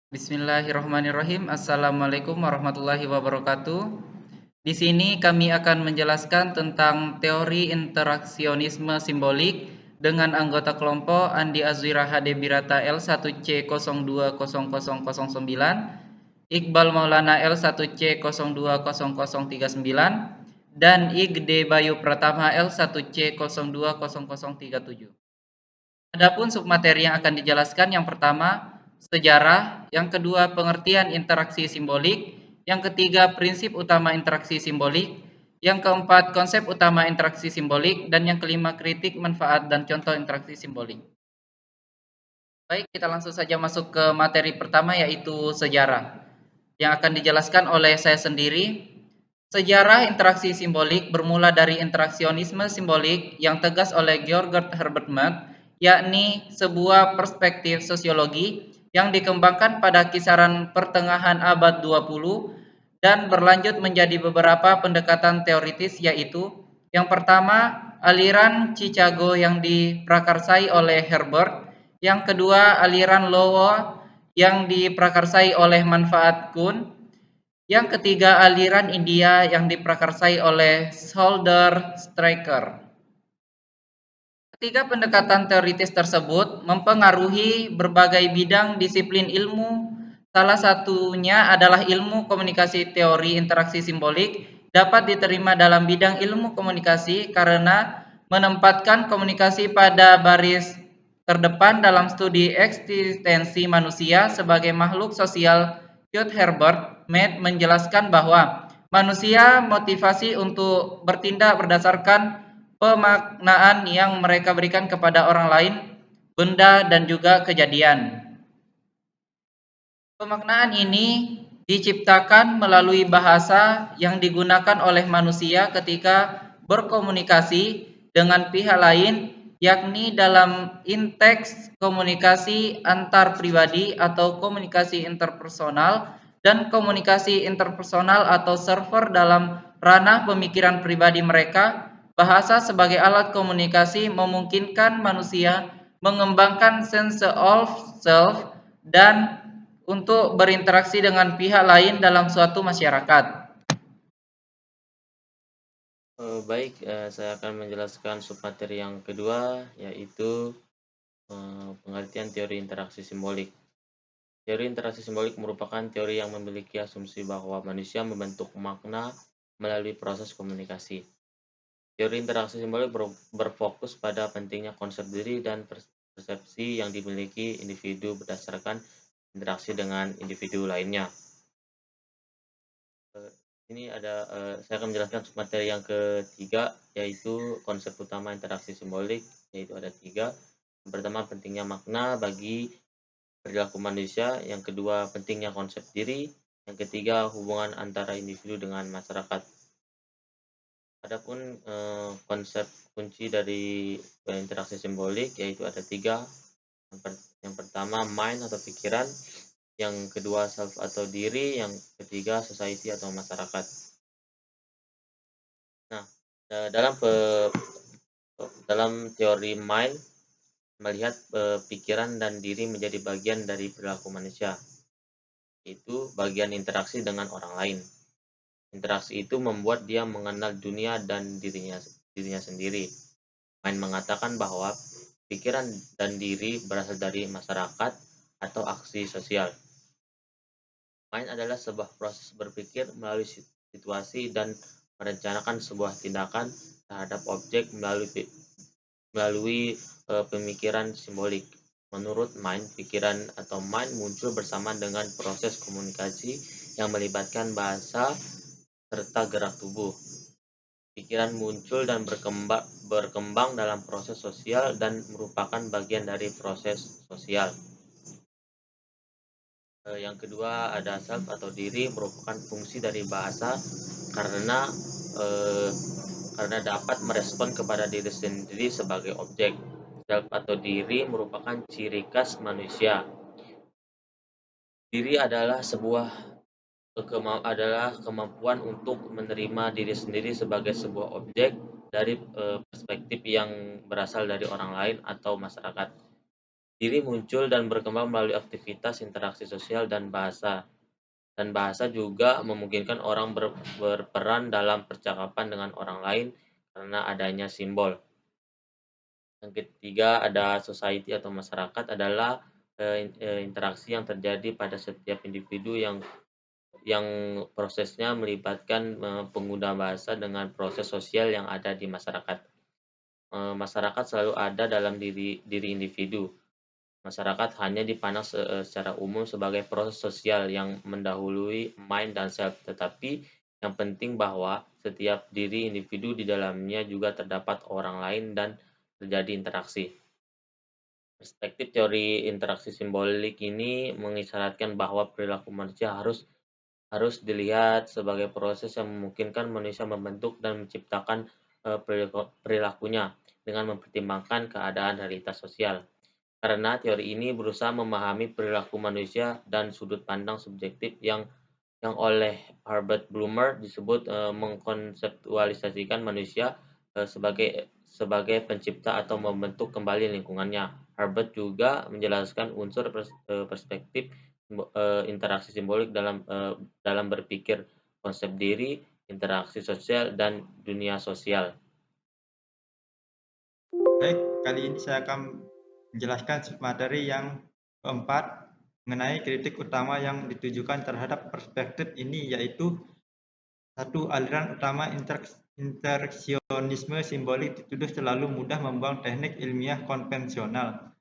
Bismillahirrahmanirrahim. Assalamualaikum warahmatullahi wabarakatuh. Di sini kami akan menjelaskan tentang teori interaksionisme simbolik dengan anggota kelompok Andi Azwira HD Birata L1C020009, Iqbal Maulana L1C020039, dan Igde Bayu Pratama L1C020037. Adapun submateri yang akan dijelaskan yang pertama, sejarah, yang kedua, pengertian interaksi simbolik, yang ketiga, prinsip utama interaksi simbolik, yang keempat, konsep utama interaksi simbolik, dan yang kelima, kritik, manfaat, dan contoh interaksi simbolik. Baik, kita langsung saja masuk ke materi pertama, yaitu sejarah, yang akan dijelaskan oleh saya sendiri. Sejarah interaksi simbolik bermula dari interaksionisme simbolik yang tegas oleh Georg Herbert Mead, yakni sebuah perspektif sosiologi yang dikembangkan pada kisaran pertengahan abad 20 dan berlanjut menjadi beberapa pendekatan teoritis, yaitu yang pertama, aliran Chicago yang diprakarsai oleh Herbert, yang kedua, aliran Lowell yang diprakarsai oleh manfaat Kuhn, yang ketiga, aliran India yang diprakarsai oleh Solder Striker. Ketiga pendekatan teoritis tersebut mempengaruhi berbagai bidang disiplin ilmu. Salah satunya adalah ilmu komunikasi. Teori interaksi simbolik dapat diterima dalam bidang ilmu komunikasi karena menempatkan komunikasi pada baris terdepan dalam studi eksistensi manusia sebagai makhluk sosial. Georg Herbert Mead menjelaskan bahwa manusia motivasi untuk bertindak berdasarkan pemaknaan yang mereka berikan kepada orang lain, benda, dan juga kejadian. Pemaknaan ini diciptakan melalui bahasa yang digunakan oleh manusia ketika berkomunikasi dengan pihak lain, yakni dalam inteks komunikasi antar pribadi atau komunikasi interpersonal, dan komunikasi interpersonal atau server dalam ranah pemikiran pribadi mereka. Bahasa sebagai alat komunikasi memungkinkan manusia mengembangkan sense of self dan untuk berinteraksi dengan pihak lain dalam suatu masyarakat. Baik, saya akan menjelaskan submateri yang kedua, yaitu pengertian teori interaksi simbolik. Teori interaksi simbolik merupakan teori yang memiliki asumsi bahwa manusia membentuk makna melalui proses komunikasi. Teori interaksi simbolik berfokus pada pentingnya konsep diri dan persepsi yang dimiliki individu berdasarkan interaksi dengan individu lainnya. Ini saya akan menjelaskan submateri yang ketiga, yaitu konsep utama interaksi simbolik, yaitu ada tiga. Yang pertama, pentingnya makna bagi perilaku manusia. Yang kedua, pentingnya konsep diri. Yang ketiga, hubungan antara individu dengan masyarakat. Adapun konsep kunci dari interaksi simbolik, yaitu ada tiga. Yang pertama, mind atau pikiran. Yang kedua, self atau diri. Yang ketiga, society atau masyarakat. Nah, dalam teori mind, melihat pikiran dan diri menjadi bagian dari perilaku manusia, itu bagian interaksi dengan orang lain. Interaksi itu membuat dia mengenal dunia dan dirinya sendiri. Mind mengatakan bahwa pikiran dan diri berasal dari masyarakat atau aksi sosial. Mind adalah sebuah proses berpikir melalui situasi dan merencanakan sebuah tindakan terhadap objek melalui pemikiran simbolik. Menurut Mind, pikiran atau mind muncul bersama dengan proses komunikasi yang melibatkan bahasa serta gerak tubuh. Pikiran muncul dan berkembang dalam proses sosial dan merupakan bagian dari proses sosial. Yang kedua ada self atau diri, merupakan fungsi dari bahasa karena dapat merespon kepada diri sendiri sebagai objek. Self atau diri merupakan ciri khas manusia. Diri adalah kemampuan untuk menerima diri sendiri sebagai sebuah objek dari perspektif yang berasal dari orang lain atau masyarakat. Diri muncul dan berkembang melalui aktivitas interaksi sosial dan bahasa. Dan bahasa juga memungkinkan orang berperan dalam percakapan dengan orang lain karena adanya simbol. Yang ketiga ada society atau masyarakat adalah interaksi yang terjadi pada setiap individu yang prosesnya melibatkan pengguna bahasa dengan proses sosial yang ada di masyarakat. Masyarakat selalu ada dalam diri individu. Masyarakat hanya dipandang secara umum sebagai proses sosial yang mendahului mind dan self, tetapi yang penting bahwa setiap diri individu di dalamnya juga terdapat orang lain dan terjadi interaksi. Perspektif teori interaksi simbolik ini mengisyaratkan bahwa perilaku manusia harus dilihat sebagai proses yang memungkinkan manusia membentuk dan menciptakan perilakunya dengan mempertimbangkan keadaan realitas sosial. Karena teori ini berusaha memahami perilaku manusia dan sudut pandang subjektif yang oleh Herbert Blumer disebut mengkonseptualisasikan manusia sebagai pencipta atau membentuk kembali lingkungannya. Herbert juga menjelaskan unsur perspektif interaksi simbolik dalam berpikir, konsep diri, interaksi sosial, dan dunia sosial. Baik, kali ini saya akan menjelaskan submateri yang keempat mengenai kritik utama yang ditujukan terhadap perspektif ini, yaitu satu, aliran utama interaksionisme simbolik dituduh terlalu mudah membuang teknik ilmiah konvensional.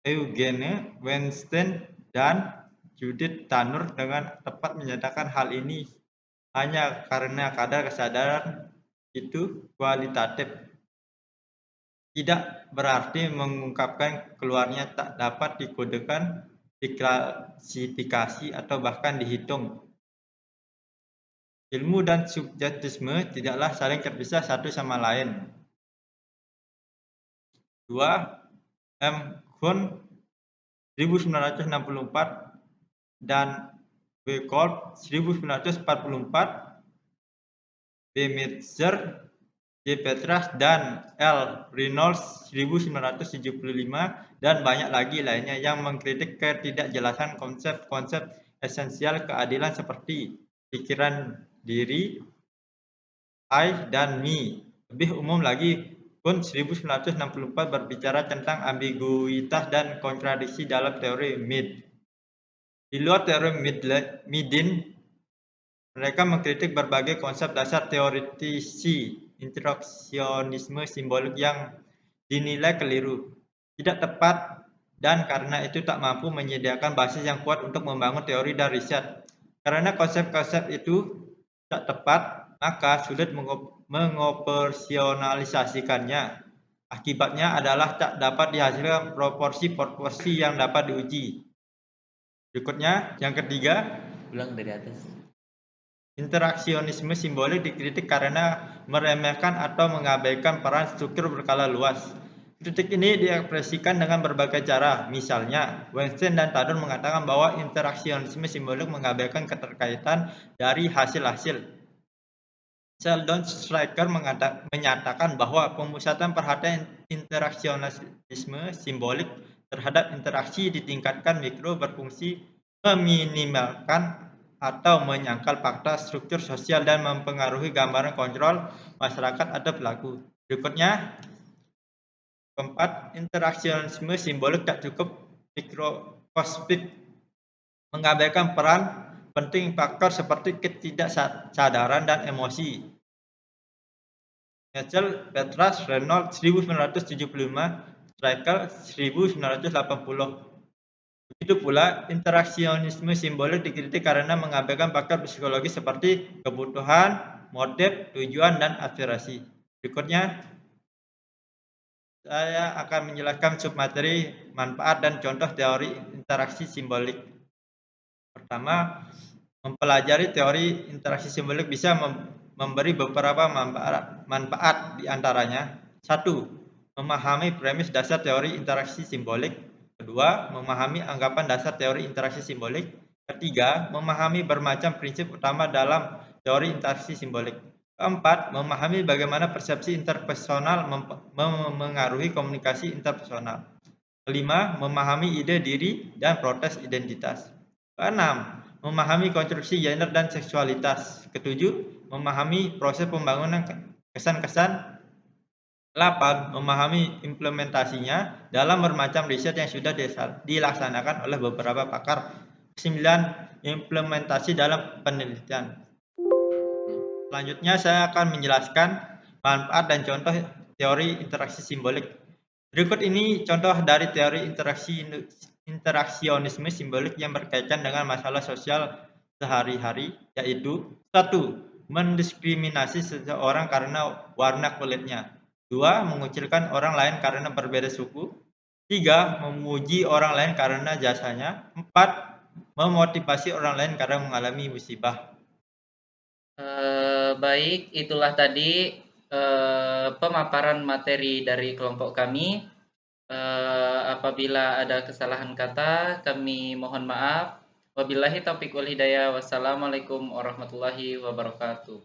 Eugene Weinstein dan Judith Tanur dengan tepat menyatakan hal ini hanya karena kadar kesadaran itu kualitatif. Tidak berarti mengungkapkan keluarnya tak dapat dikodekan, diklasifikasi, atau bahkan dihitung. Ilmu dan subjektisme tidaklah saling terpisah satu sama lain. 2. M. Kuhn 1964 dan W. Kolb 1944, B. Metzer, J. Petras, dan L. Reynolds 1975, dan banyak lagi lainnya yang mengkritik ketidakjelasan konsep-konsep esensial keadilan seperti pikiran diri, I, dan me. Lebih umum lagi, Kuhn 1964 berbicara tentang ambiguitas dan kontradiksi dalam teori Mead. Di luar teori Meadin, mereka mengkritik berbagai konsep dasar teoritisi interaksionisme simbolik yang dinilai keliru, tidak tepat, dan karena itu tak mampu menyediakan basis yang kuat untuk membangun teori dan riset. Karena konsep-konsep itu tak tepat, maka sulit mengoperasionalisasikannya. Akibatnya adalah tak dapat dihasilkan proporsi-proporsi yang dapat diuji. Berikutnya, yang ketiga, Ulang dari atas. interaksionisme simbolik dikritik karena meremehkan atau mengabaikan peran struktur berskala luas. Kritik ini diekspresikan dengan berbagai cara. Misalnya, Weinstein dan Tanur mengatakan bahwa interaksionisme simbolik mengabaikan keterkaitan dari hasil-hasil. Sheldon Striker menyatakan bahwa pemusatan perhatian interaksionisme simbolik terhadap interaksi di tingkatan mikro berfungsi meminimalkan atau menyangkal fakta struktur sosial dan mempengaruhi gambaran kontrol masyarakat atau pelaku. Berikutnya, keempat, interaksionisme simbolik tak cukup mikroskopik, mengabaikan peran penting faktor seperti ketidaksadaran dan emosi. Mitchell, Petras, Reynolds 1975, Stryker 1980. Begitu pula, interaksionisme simbolik dikritik karena mengabaikan faktor psikologis seperti kebutuhan, motif, tujuan, dan aspirasi. Berikutnya, saya akan menjelaskan submateri manfaat dan contoh teori interaksi simbolik. Pertama, mempelajari teori interaksi simbolik bisa memberi beberapa manfaat, di antaranya. 1. Memahami premis dasar teori interaksi simbolik. 2. Memahami anggapan dasar teori interaksi simbolik. 3. Memahami bermacam prinsip utama dalam teori interaksi simbolik. 4. Memahami bagaimana persepsi interpersonal memengaruhi komunikasi interpersonal. Kelima, memahami ide diri dan protes identitas. Keenam, memahami konstruksi gender dan seksualitas. Ketujuh, memahami proses pembangunan kesan-kesan. 8. Memahami implementasinya dalam bermacam riset yang sudah dilaksanakan oleh beberapa pakar. 9. Implementasi dalam penelitian. Selanjutnya saya akan menjelaskan manfaat dan contoh teori interaksi simbolik. Berikut ini contoh dari teori interaksionisme simbolik yang berkaitan dengan masalah sosial sehari-hari, yaitu 1. Mendiskriminasi seseorang karena warna kulitnya. 2. Mengucilkan orang lain karena berbeda suku. 3. Memuji orang lain karena jasanya. 4. Memotivasi orang lain karena mengalami musibah. Baik, itulah tadi pemaparan materi dari kelompok kami. Apabila ada kesalahan kata, kami mohon maaf. Wabillahi taufiq wal hidayah. Wassalamualaikum warahmatullahi wabarakatuh.